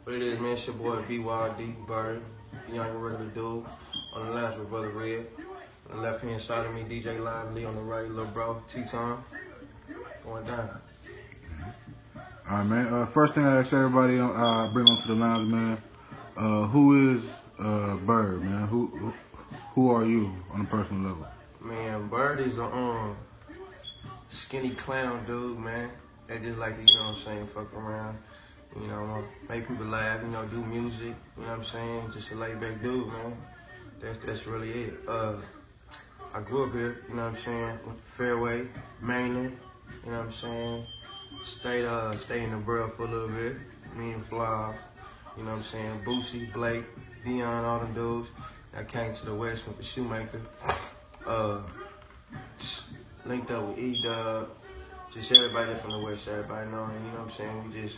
What it is, man, it's your boy Byrd, young and regular dude. On the left with Brother Red. On the left hand side of me, DJ Lively. On the right, little bro, T-Tom. Going down. All right, man. First thing I ask everybody, bring onto the lounge, man. Who is Byrd, man? Who are you on a personal level? Man, Byrd is a skinny clown dude, man. That just like to, you know what I'm saying, fuck around. You know, make people laugh, you know, do music, you know what I'm saying? Just a laid back dude, man. That's really it. I grew up here, you know what I'm saying? Fairway, Mainland, you know what I'm saying? Stayed in the borough for a little bit. Me and Fly, you know what I'm saying? Boosie, Blake, Dion, all them dudes. I came to the West with the Shoemaker. Linked up with E-Dub. Just everybody from the West, everybody knowing, you know what I'm saying? We just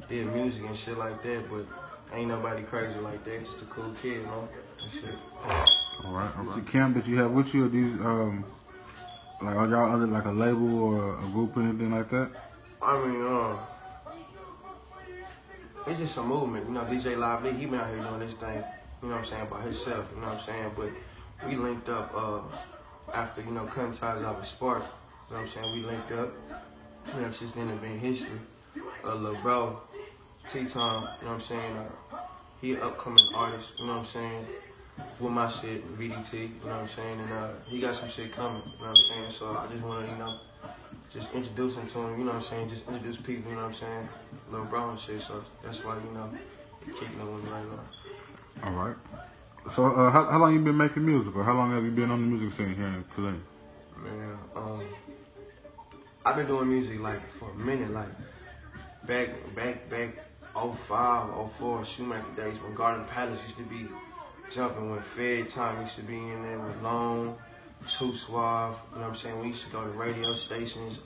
did music and shit like that, but ain't nobody crazy like that. Just a cool kid, you know? And shit. All right. The camp that you have with you, are these, like, are y'all under like a label or a group or anything like that? I mean, it's just a movement. You know, DJ Lively, he been out here doing this thing, you know what I'm saying, by himself, you know what I'm saying? But we linked up after, you know, cutting ties out with Spark, you know what I'm saying? We linked up. You know, since then it's been history. Lil' bro, T-Tom, you know what I'm saying? He an upcoming artist, you know what I'm saying? With my shit, VDT, you know what I'm saying? And he got some shit coming, you know what I'm saying? So I just want to, you know, just introduce him to him, you know what I'm saying? Just introduce people, you know what I'm saying? Lil' bro and shit, so that's why, you know, he kicking it with me right now. All right. So how long you been making music, or how long have you been on the music scene here in today? Man, I've been doing music like for a minute, like back 05, 04 Shoemaker days when Garden Palace used to be jumping, when Fed Time used to be in there with Lone, Too Suave, you know what I'm saying? We used to go to radio stations,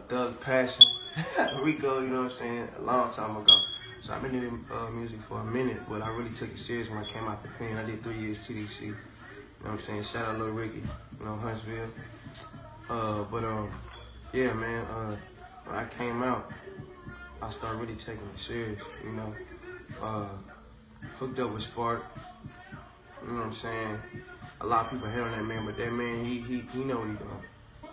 Doug Passion, Rico, you know what I'm saying? A long time ago. So I've been doing music for a minute, but I really took it serious when I came out the pen. I did 3 years TDC, you know what I'm saying? Shout out Lil Ricky, you know, Huntsville. Yeah, man, when I came out, I started really taking it serious, you know. Hooked up with Spark, you know what I'm saying? A lot of people hate on that man, but that man, he know what he doing,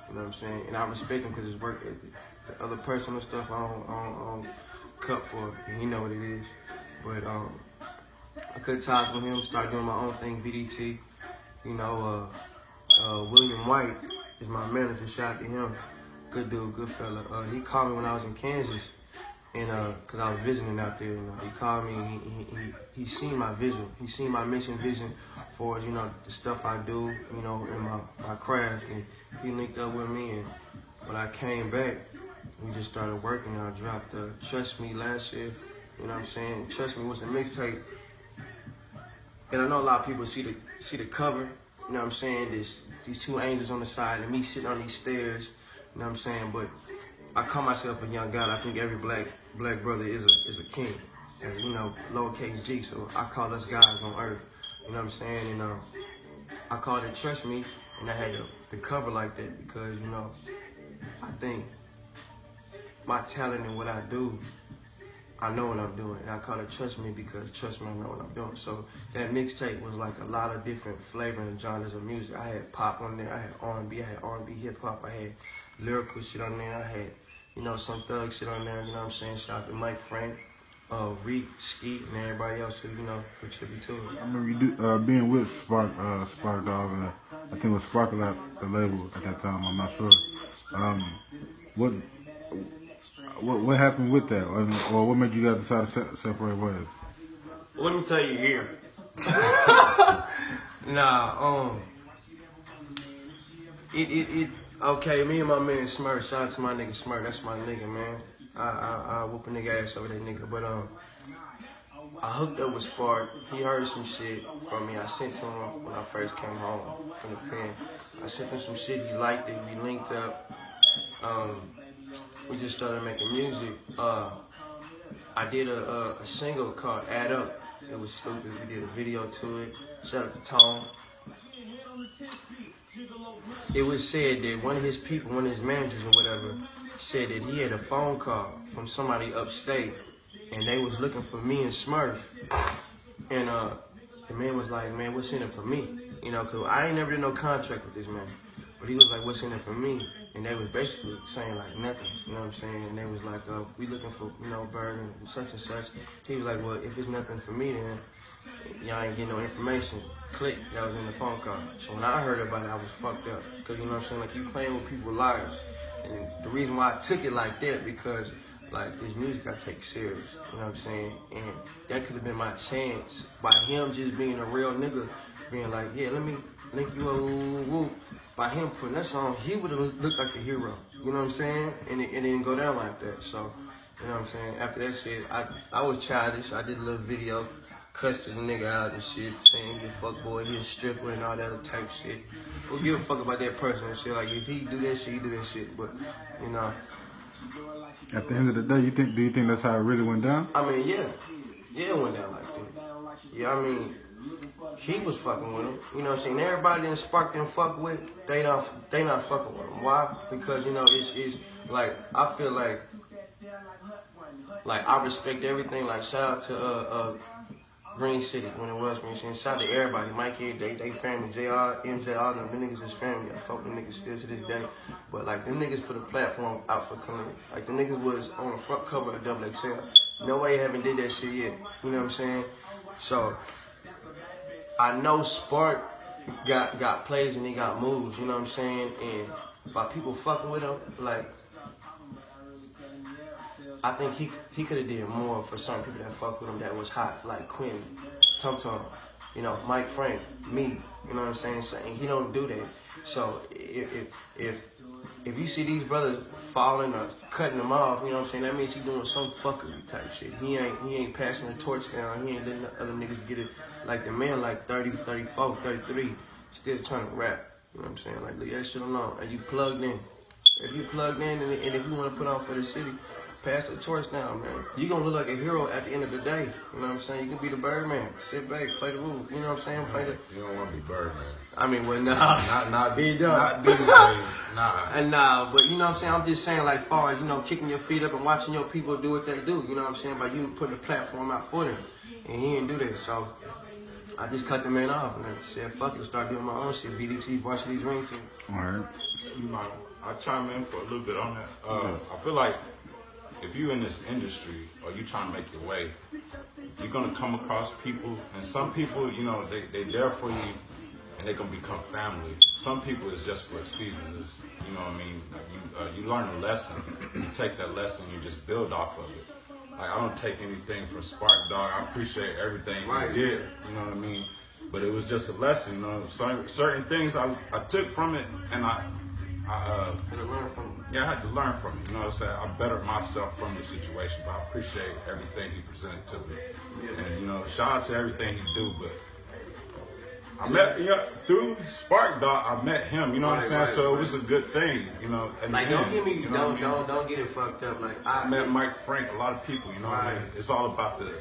you know what I'm saying? And I respect him because his work ethic. The other personal stuff I don't cut for, and he know what it is. But I cut ties with him, started doing my own thing, VDT. You know, William White is my manager, shout out to him. Good dude, good fella. He called me when I was in Kansas, and cause I was visiting out there. You know, he called me. He seen my vision. He seen my mission vision for, you know, the stuff I do, you know, in my craft, and he linked up with me. And when I came back, we just started working. I dropped Trust Me last year. You know what I'm saying? Trust Me was a mixtape, and I know a lot of people see the cover. You know what I'm saying? These two angels on the side and me sitting on these stairs. You know what I'm saying? But I call myself a young God. I think every black brother is a king. And, you know, lowercase G. So I call us guys on earth. You know what I'm saying? And I called it Trust Me, and I had the cover like that because, you know, I think my talent and what I do, I know what I'm doing. And I call it Trust Me because trust me, I know what I'm doing. So that mixtape was like a lot of different flavors and genres of music. I had pop on there, I had R&B, I had R&B hip hop, I had lyrical shit on there, I had, you know, some thug shit on there, you know what I'm saying? Shout out to Mike Frank, Reek, Skeet, and everybody else who, you know, contribute to it. I remember you being with Spark Dog, and I think it was Sparkle at the label at that time, I'm not sure. What happened with that, or what made you guys decide to separate ways? Let me tell you here. Okay, me and my man Smurf, shout out to my nigga Smurf, that's my nigga, man. I whoop a nigga ass over that nigga, but I hooked up with Spark. He heard some shit from me. I sent to him when I first came home from the pen. I sent him some shit, he liked it, we linked up. We just started making music. I did a single called Add Up. It was stupid. We did a video to it. Shout out to Tone. It was said that one of his people, one of his managers or whatever, said that he had a phone call from somebody upstate and they was looking for me and Smurf. And the man was like, man, what's in it for me? You know, cause I ain't never did no contract with this man. But he was like, what's in it for me? And they was basically saying like nothing, you know what I'm saying? And they was like, we looking for, you know, Byrd and such and such. He was like, well, if it's nothing for me, then y'all ain't getting no information. Click, that was in the phone call. So when I heard about it, I was fucked up. Cause you know what I'm saying, like you playing with people's lives. And the reason why I took it like that, because like this music I take serious, you know what I'm saying? And that could have been my chance by him just being a real nigga, being like, yeah, let me link you a woo. By him putting that song, he would have looked like a hero, you know what I'm saying? And it didn't go down like that. So, you know what I'm saying? After that shit, I was childish. I did a little video, cussed the nigga out and shit, saying he a fuckboy, he a stripper and all that other type shit. Who give a fuck about that person and shit? Like if he do that shit, he do that shit. But, you know. At the end of the day, do you think that's how it really went down? I mean, yeah. Yeah, it went down like that. Yeah, I mean, he was fucking with him. You know what I'm saying? Everybody in Spark didn't fuck with, they not fucking with him. Why? Because, you know, it's like, I feel like I respect everything. Like, shout out to Green City when it was Green City. Shout out to everybody. Mikey, they family. JR, MJ, all them niggas is family. I fuck with them niggas still to this day. But like them niggas put a platform out for Khalid. Like the niggas was on the front cover of XXL. No way haven't did that shit yet. You know what I'm saying? So I know Spark got plays and he got moves, you know what I'm saying? And by people fucking with him, like I think he could have did more for some people that fuck with him that was hot, like Quinn, Tum Tum, you know, Mike Frank, me, you know what I'm saying? So, and he don't do that. So if you see these brothers falling or cutting them off, you know what I'm saying, that means he doing some fuckery type shit. He ain't passing the torch down, he ain't letting the other niggas get it. Like the man like 30, 34, 33, still trying to rap. You know what I'm saying? Like leave that shit alone. And you plugged in. If you plugged in and if you want to put on for the city, pass the torch down, man. You gonna look like a hero at the end of the day. You know what I'm saying? You can be the Birdman. Sit back, play the roof. You know what I'm saying? Play the. You don't want to be Birdman. I mean, well, nah. Not these days. Nah. And nah, but you know what I'm saying? I'm just saying, like, far as, you know, kicking your feet up and watching your people do what they do. You know what I'm saying? By you putting a platform out for them. And he didn't do that, so I just cut the man off and I said, fuck it, start doing my own shit. VDT, Varsity Dream Team. All right. You mind? I'll chime in for a little bit on that. I feel like if you're in this industry or you trying to make your way, you're gonna come across people, and some people, you know, they there for you, and they're gonna become family. Some people is just for a season. It's, you know what I mean? Like you learn a lesson, you take that lesson, you just build off of it. Like I don't take anything from Spark Dog. I appreciate everything he did. You know what I mean? But it was just a lesson. You know, certain things I took from it, and I had to learn from him. Yeah, I had to learn from it. You know what I'm saying? I bettered myself from the situation, but I appreciate everything he presented to me. Yeah. And you know, shout out to everything he do. But I met, through Spark Dog, I met him. You know what I'm saying? So it was a good thing. You know. Like don't get me, don't get it fucked up. Like I met Mike Frank, a lot of people. You know what I mean? It's all about the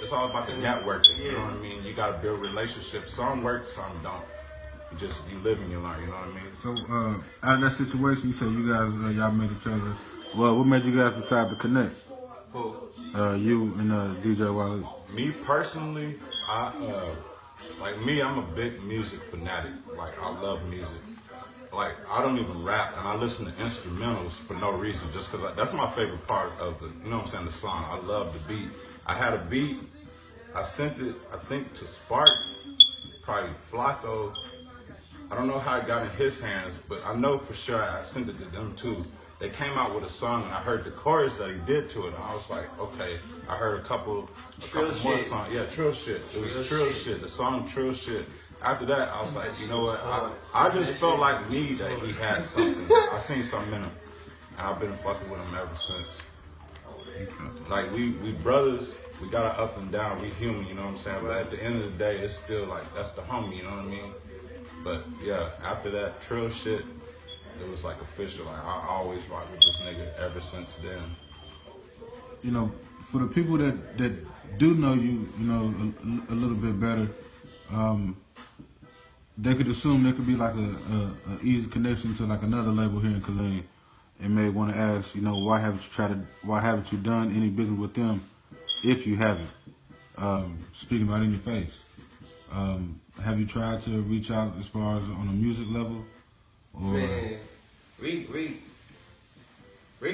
networking. You know what I mean? You got to build relationships. Some work, some don't. You live and you learn, you know what I mean? So, out of that situation, you said you guys, y'all met each other. Well, what made you guys decide to connect? Who? You and DJ Wally. Me personally, I'm a big music fanatic. Like, I love music. Like, I don't even rap, and I listen to instrumentals for no reason, just because that's my favorite part of the, you know what I'm saying, the song. I love the beat. I had a beat, I sent it, I think, to Spark, probably Flacco. I don't know how it got in his hands, but I know for sure I sent it to them too. They came out with a song, and I heard the chorus that he did to it, and I was like, okay. I heard a couple more songs. Yeah, Trill Shit. It was Trill Shit. The song Trill Shit. After that, I was like, you know what? I just felt like me that he had something. I seen something in him, and I've been fucking with him ever since. Like we brothers. We got our up and down. We human, you know what I'm saying? But at the end of the day, it's still like that's the homie, you know what I mean? But yeah, after that Trill Shit, it was like official. Like I always rock with this nigga ever since then. You know, for the people that do know you, you know, a little bit better, they could assume there could be like a easy connection to like another label here in Killeen, and may want to ask, you know, why haven't you done any business with them if you haven't. Speaking right in your face. Have you tried to reach out as far as on a music level? Or? Man, Rick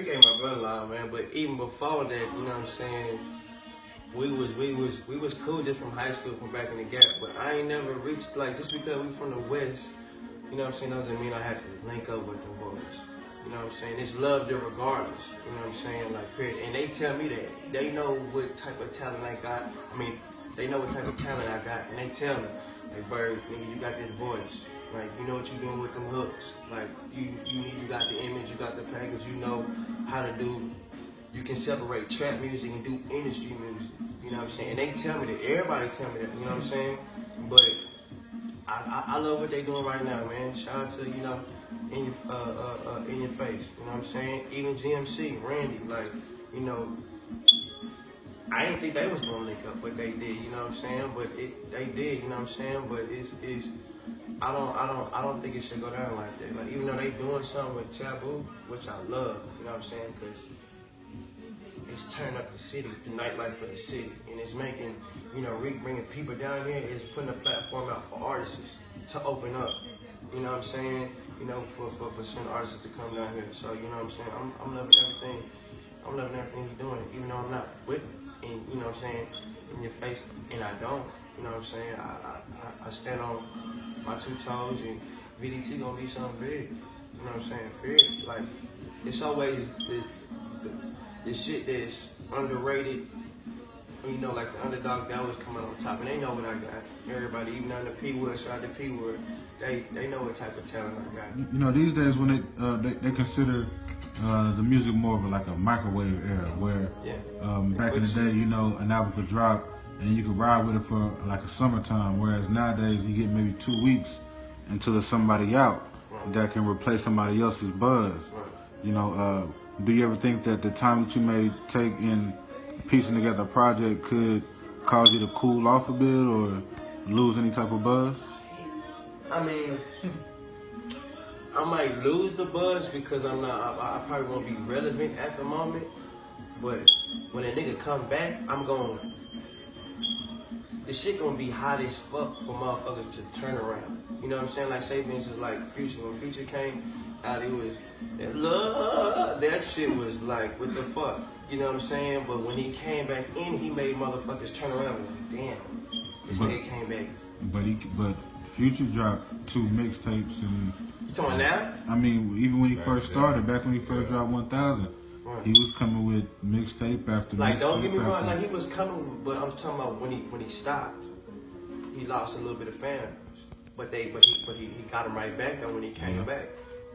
ain't my brother-in-law, man. But even before that, you know what I'm saying? We was cool just from high school, from back in the gap. But I ain't never reached, like, just because we from the West, you know what I'm saying? That doesn't mean I have to link up with them boys. You know what I'm saying? It's love them regardless. You know what I'm saying? Like, period. And they tell me that. They know what type of talent I got. I mean, they know what type of talent I got. And they tell me, like, Byrd, nigga, you got that voice. Like, you know what you doing with them hooks. Like, you got the image, you got the package, you know how to do. You can separate trap music and do industry music. You know what I'm saying? And they tell me that. Everybody tell me that. You know what I'm saying? But I love what they doing right now, man. Shout out to, you know, in your face. You know what I'm saying? Even GMC, Randy, like, you know, I didn't think they was gonna link up, but they did. You know what I'm saying? But they did. You know what I'm saying? But it's I don't think it should go down like that. Like, even though they doing something with Taboo, which I love. You know what I'm saying? Because it's turning up the city, the nightlife for the city, and it's making, you know, Rick bringing people down here is putting a platform out for artists to open up. You know what I'm saying? You know, for some artists to come down here. So, you know what I'm saying? I'm loving everything. I'm loving everything you're doing, even though I'm not with it. And, you know what I'm saying, in your face, and I don't. You know what I'm saying? I stand on my 2 toes, and VDT gonna be something big. You know what I'm saying? Period. Like, it's always the shit that's underrated. You know, like the underdogs, they always come out on top, and they know what I got. Everybody, even on the P-Wood, shout out to P-Wood, they know what type of talent I got. You know, these days when they consider the music more of like a microwave era, where back in the day, you know, an album could drop and you could ride with it for like a summertime, whereas nowadays you get maybe 2 weeks until there's somebody out that can replace somebody else's buzz. You know, do you ever think that the time that you may take in piecing together a project could cause you to cool off a bit or lose any type of buzz? I mean, I might lose the buzz because I'm not. I probably won't be relevant at the moment. But when a nigga come back, I'm going. The shit gonna be hot as fuck for motherfuckers to turn around. You know what I'm saying? Like, say for instance, like Future, when Future came out, it was that love. That shit was like, what the fuck? You know what I'm saying? But when he came back in, he made motherfuckers turn around and like, damn, this nigga came back. But Future dropped 2 mixtapes and. You talking now? I mean, even when he first started, back when he first dropped 1000, he was coming with mixtape after like, mixtape. Don't get me wrong, like he was coming, but I'm talking about when he stopped, he lost a little bit of fans. But he got him right back though when he came back,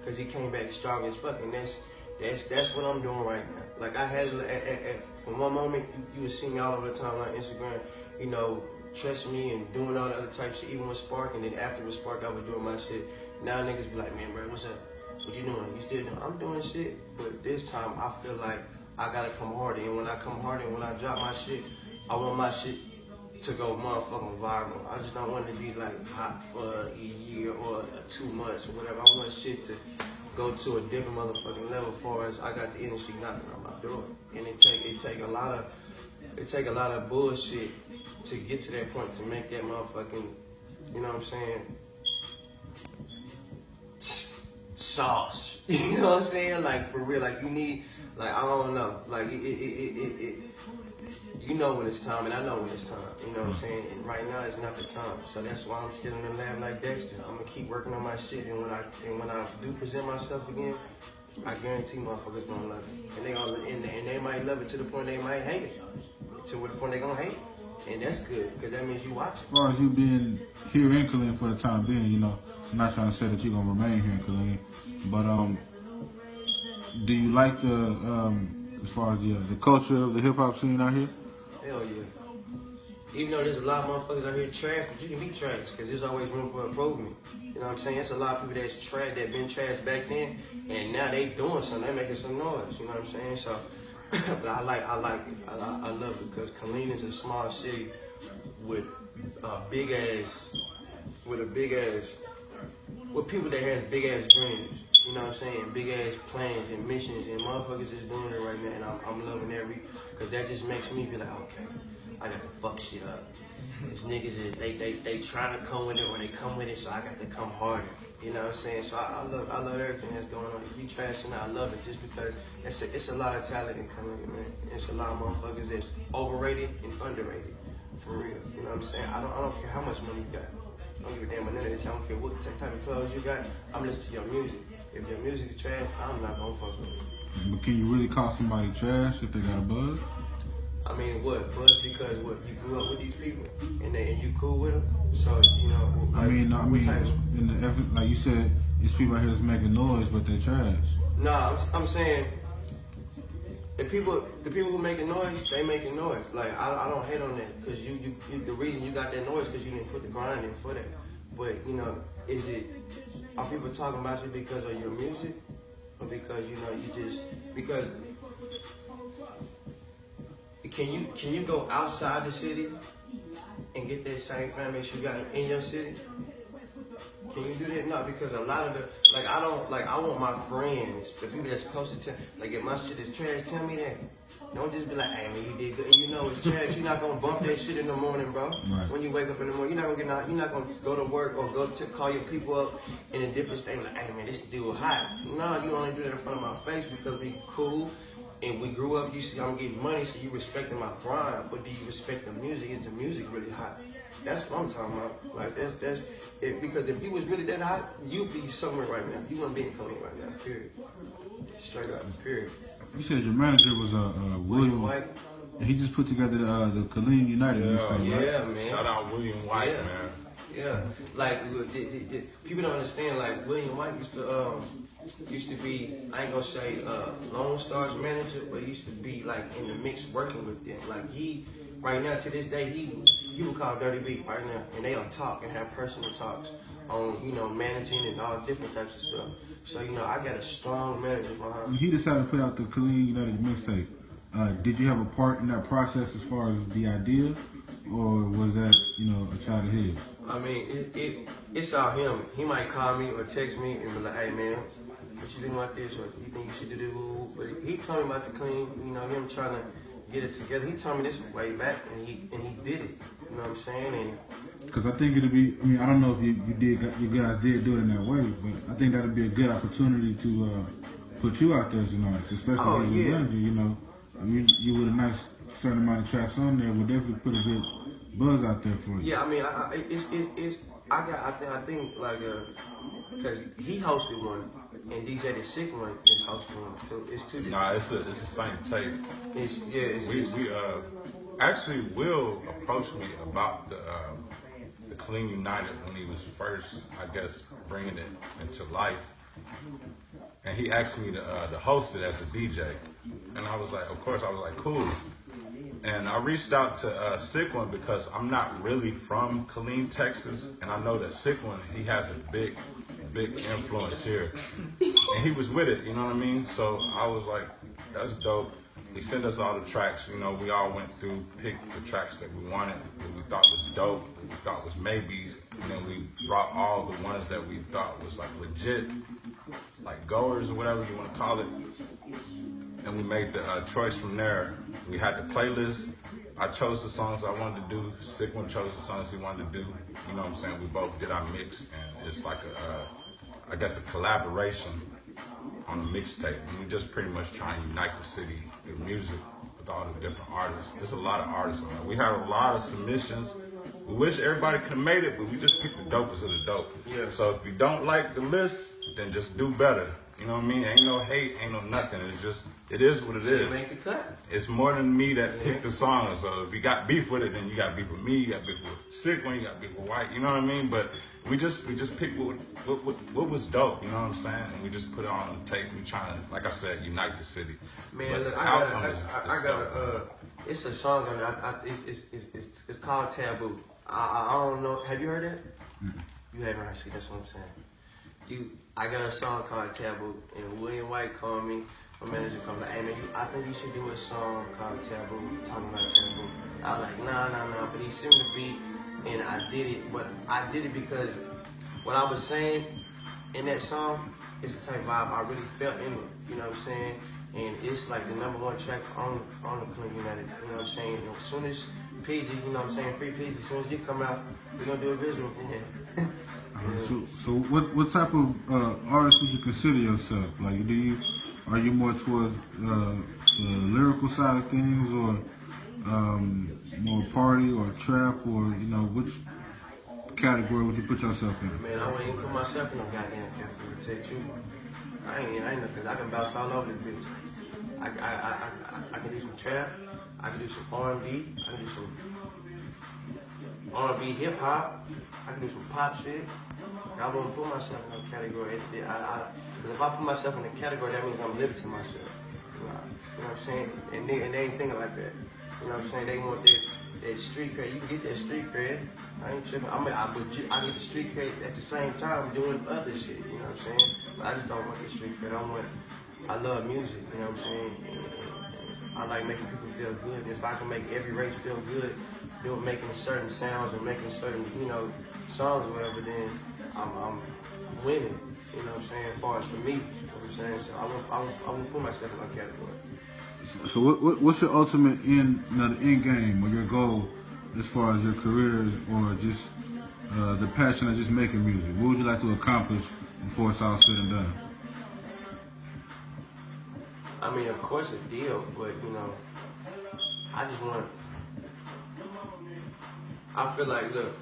cause he came back strong as fuck, and that's what I'm doing right now. Like, I had from one moment you would see me all over the time on Instagram, you know, trust me and doing all the other type shit, even with Spark, and then after with Spark I was doing my shit. Now niggas be like, man, bro, what's up? What you doing? You still doing? I'm doing shit, but this time I feel like I gotta come harder. And when I come harder, and when I drop my shit, I want my shit to go motherfucking viral. I just don't want it to be like hot for a year or 2 months or whatever. I want shit to go to a different motherfucking level as far as I got the industry knocking on my door. And it take a lot of bullshit to get to that point to make that motherfucking, you know what I'm saying, sauce. You know what I'm saying? Like, for real, like, you need, like, I don't know, like, you know when it's time, and I know when it's time, you know what I'm saying? And right now it's not the time, so that's why I'm still in the lab like Dexter. I'm gonna keep working on my shit, and when I do present myself again, I guarantee motherfuckers gonna love it, and they might love it to the point they might hate it, to the point they gonna hate it, and that's good, because that means you watch it. As far as you being here in Killeen for the time being, you know, I'm not trying to say that you're gonna remain here in Killeen, but do you like the as far as the culture of the hip hop scene out here? Hell yeah. Even though there's a lot of motherfuckers out here trash, but you can be trash because there's always room for improvement. You know what I'm saying? There's a lot of people that's trash, that been trash back then, and now they doing something. They making some noise. You know what I'm saying? So, but I like it. I love it because Killeen is a small city with with people that has big ass dreams. You know what I'm saying? Big ass plans and missions, and motherfuckers is doing it right now, and I'm loving every Cause that just makes me be like, okay, I got to fuck shit up. These niggas is they trying to come with it or they come with it, so I got to come harder. You know what I'm saying? So I love everything that's going on. If you trashing, I love it just because it's a lot of talent in comedy, man. It's a lot of motherfuckers that's overrated and underrated, for real. You know what I'm saying? I don't care how much money you got. I don't give a damn about none of this. I don't care what type of clothes you got. I'm listening to your music. If your music is trash, I'm not gonna fuck with it. But can you really call somebody trash if they got a buzz? I mean, what? Buzz because what? You grew up with these people and you cool with them? So, you know, like, in the effort, like you said, it's people out here that's making noise, but they're trash. Nah, I'm saying, the people who making noise, they making noise. Like, I don't hate on that, because you the reason you got that noise because you didn't put the grind in for that. But, you know, are people talking about you because of your music? Or because, you know, because can you go outside the city and get that same fan base you got in your city? Can you do that? No, because a lot of I want my friends, the people that's closer to, like, if my shit is trash, tell me that. Don't just be like, hey man, you did good, and you know it's trash. You're not gonna bump that shit in the morning, bro. Right. When you wake up in the morning, you're not gonna go to work or go to call your people up in a different state, like, hey man, this dude hot. No, you only do that in front of my face because we cool and we grew up. You see, I'm getting money, so you respecting my grind. But do you respect the music? Is the music really hot? That's what I'm talking about. Like that's it, because if you was really that hot, you'd be somewhere right now. You wouldn't be in Cologne right now. Period. Straight up. Period. You said your manager was William White. And he just put together the Killeen United mixtape, right? Yeah, man. Shout out William White, man. Yeah, like people don't understand. Like William White used to be, I ain't gonna say Lone Star's manager, but he used to be like in the mix working with them. Like he, right now to this day, he would call Dirty Beat right now, and they don't talk and have personal talks on, you know, managing and all different types of stuff. So, you know, I got a strong manager behind me. He decided to put out the Killeen United mixtape. Did you have a part in that process as far as the idea, or was that, you know, a child of his? I mean, it's all him. He might call me or text me and be like, hey man, what you think about this, or you think you should do this? But he told me about the clean, you know, him trying to get it together. He told me this way back, and he did it. You know what I'm saying? Because I think it'll be, I mean, I don't know if you guys did do it in that way, but I think that'd be a good opportunity to put you out there as an artist, especially as a manager, you know. I mean, you with a nice certain amount of tracks on there would definitely put a good buzz out there for you. Yeah, I mean, I think like, because he hosted one, and DJ the Sick one is hosting one, so it's two different. Nah, it's the same tape. We actually Will approached me about the Killeen United when he was first, I guess, bringing it into life, and he asked me to host it as a DJ, and I was like, of course, I was like, cool. And I reached out to Sick One because I'm not really from Killeen, Texas, and I know that Sick One, he has a big influence here, and he was with it, you know what I mean? So I was like, that's dope. He sent us all the tracks, you know, we all went through, picked the tracks that we wanted, that we thought was dope, that we thought was maybes, and then we brought all the ones that we thought was like legit, like goers or whatever you want to call it, and we made the choice from there. We had the playlist. I chose the songs I wanted to do. Sick One chose the songs he wanted to do. You know what I'm saying? We both did our mix, and it's like I guess a collaboration on a mixtape. And we just pretty much try and unite the city through music with all the different artists. There's a lot of artists on there. We had a lot of submissions. We wish everybody could have made it, but we just picked the dopest of the dope. Yeah. So if you don't like the list, then just do better. You know what I mean? Ain't no hate, ain't no nothing. It's just, it is what it is. You make the cut. It's more than me that picked the song. So if you got beef with it, then you got beef with me, you got beef with Sick One, you got beef with White. You know what I mean? But we just picked what was dope. You know what I'm saying? And we just put it on tape. We trying to, like I said, unite the city. Man, look, I got it's a song on it. It's called Taboo. I don't know. Have you heard that? You haven't heard. See, that's what I'm saying. I got a song called Taboo, and William White called me. My manager called me, like, hey man, I think you should do a song called Taboo, talking about Taboo. I was like, nah, but he sent me the beat, and I did it. But I did it because what I was saying in that song is the type of vibe I really felt in it. You know what I'm saying? And it's like the #1 track on the Clean United. You know what I'm saying? And as soon as Peasy, you know what I'm saying, Free Peasy, as soon as you come out, we're gonna do a visual for him. So what type of artist would you consider yourself? Like, are you more towards the lyrical side of things, or more party or trap, or which category would you put yourself in? Man, I wouldn't even put myself in no goddamn category. To tell you the truth, I ain't nothing. I can bounce all over this bitch. I can do some trap. I can do some R&B. I can do some R&B hip hop. I can do some pop shit. I wouldn't put myself in no category. Because if I put myself in a category, that means I'm limiting myself. You know what I'm saying? And they ain't thinking like that. You know what I'm saying? They want that street cred. You can get that street cred. I ain't tripping. I get the street cred at the same time doing other shit. You know what I'm saying? But I just don't want the street cred. I love music. You know what I'm saying? And I like making people feel good. If I can make every race feel good, making certain sounds or making certain songs or whatever, then I'm winning. You know what I'm saying? As far as for me, you know what I'm saying? So I won't put myself in that category. So what's your ultimate end game or your goal as far as your career or just the passion of just making music? What would you like to accomplish before it's all said and done? I mean, of course a deal, but I just want. I feel like, look,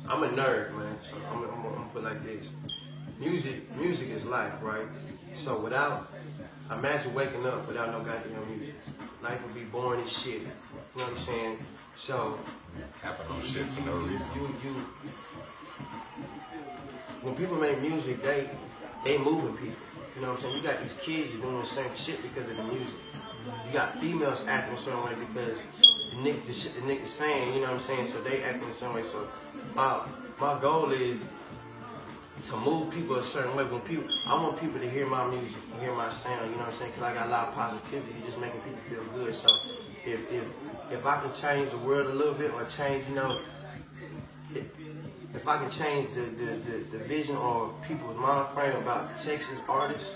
I'm a nerd, man. So I'm gonna put it like this: music is life, right? So imagine waking up without no goddamn music. Life would be boring as shit. You know what I'm saying? So Happen on shit for no reason. When people make music, they moving people. You know what I'm saying? You got these kids doing the same shit because of the music. You got females acting a certain way because the shit the niggas saying, you know what I'm saying? So they acting a certain way. So my goal is to move people a certain way. I want people to hear my music, hear my sound, you know what I'm saying? Because I got a lot of positivity, just making people feel good. So if I can change the world a little bit or change, if I can change the vision or people's mind frame about Texas artists,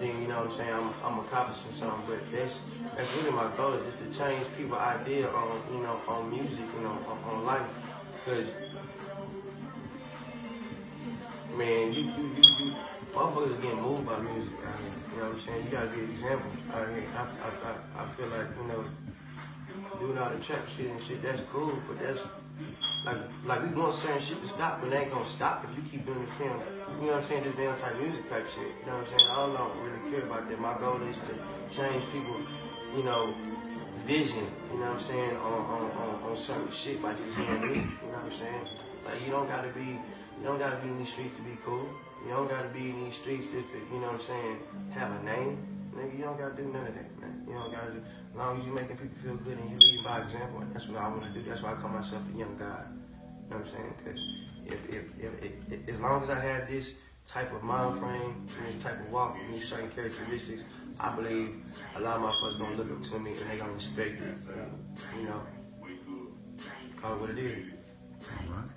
then you know what I'm saying, I'm accomplishing something. But that's really my goal, is just to change people's idea on music, on life. Because man, you motherfuckers are getting moved by music out here. You know what I'm saying? You gotta be an example out here. I feel like, doing all the trap shit and shit, that's cool, but that's like we want certain shit to stop, but it ain't gonna stop if you keep doing this damn, you know what I'm saying, this damn type music type shit. You know what I'm saying? I don't really care about that. My goal is to change people, vision, you know what I'm saying, on certain shit by just hearing music, you know what I'm saying? Like you don't gotta be in these streets to be cool. You don't gotta be in these streets just to, you know what I'm saying, have a name. Nigga, you don't gotta do none of that, man. You don't gotta do, as long as you're making people feel good and you lead by example, and that's what I wanna do. That's why I call myself the young God. You know what I'm saying? Because if as long as I have this type of mind frame, and this type of walk, and these certain characteristics, I believe a lot of motherfuckers gonna look up to me and they gonna respect it. Call it what it is. All right.